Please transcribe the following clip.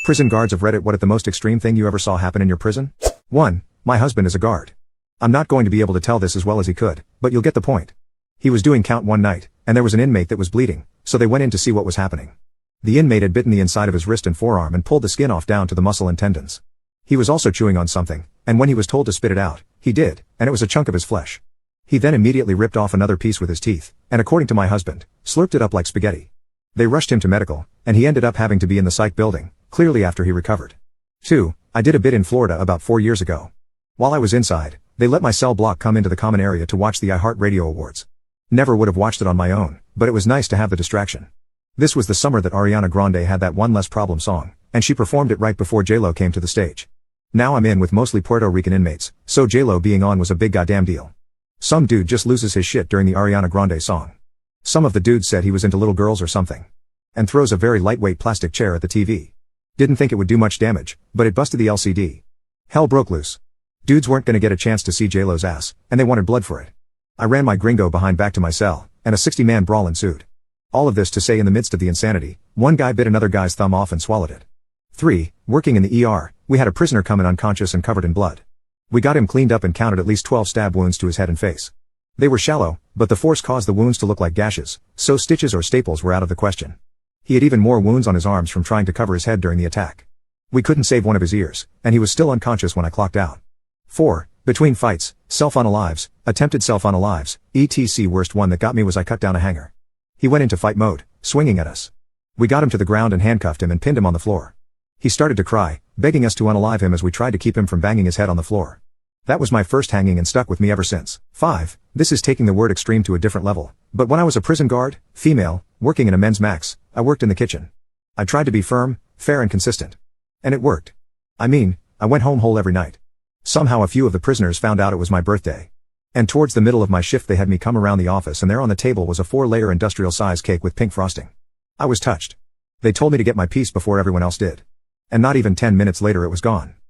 Prison guards of Reddit, what at the most extreme thing you ever saw happen in your prison? 1. My husband is a guard. I'm not going to be able to tell this as well as he could, but you'll get the point. He was doing count one night, and there was an inmate that was bleeding, so they went in to see what was happening. The inmate had bitten the inside of his wrist and forearm and pulled the skin off down to the muscle and tendons. He was also chewing on something, and when he was told to spit it out, he did, and it was a chunk of his flesh. He then immediately ripped off another piece with his teeth, and according to my husband, slurped it up like spaghetti. They rushed him to medical, and he ended up having to be in the psych building, clearly after he recovered. 2. I did a bit in Florida about 4 years ago. While I was inside, they let my cell block come into the common area to watch the iHeartRadio Awards. Never would have watched it on my own, but it was nice to have the distraction. This was the summer that Ariana Grande had that One Less Problem song, and she performed it right before J-Lo came to the stage. Now I'm in with mostly Puerto Rican inmates, so J-Lo being on was a big goddamn deal. Some dude just loses his shit during the Ariana Grande song. Some of the dudes said he was into little girls or something. And throws a very lightweight plastic chair at the TV. Didn't think it would do much damage, but it busted the LCD. Hell broke loose. Dudes weren't gonna get a chance to see J-Lo's ass, and they wanted blood for it. I ran my gringo behind back to my cell, and a 60-man brawl ensued. All of this to say in the midst of the insanity, one guy bit another guy's thumb off and swallowed it. 3. Working in the ER, we had a prisoner come in unconscious and covered in blood. We got him cleaned up and counted at least 12 stab wounds to his head and face. They were shallow, but the force caused the wounds to look like gashes, so stitches or staples were out of the question. He had even more wounds on his arms from trying to cover his head during the attack. We couldn't save one of his ears, and he was still unconscious when I clocked out. 4. Between fights, self-unalives, attempted self-unalives, etc. Worst one that got me was I cut down a hanger. He went into fight mode, swinging at us. We got him to the ground and handcuffed him and pinned him on the floor. He started to cry, begging us to unalive him as we tried to keep him from banging his head on the floor. That was my first hanging and stuck with me ever since. 5. This is taking the word extreme to a different level, but when I was a prison guard, female, working in a men's max, I worked in the kitchen. I tried to be firm, fair and consistent. And it worked. I mean, I went home whole every night. Somehow a few of the prisoners found out it was my birthday. And towards the middle of my shift they had me come around the office and there on the table was a 4-layer industrial size cake with pink frosting. I was touched. They told me to get my piece before everyone else did. And not even 10 minutes later it was gone.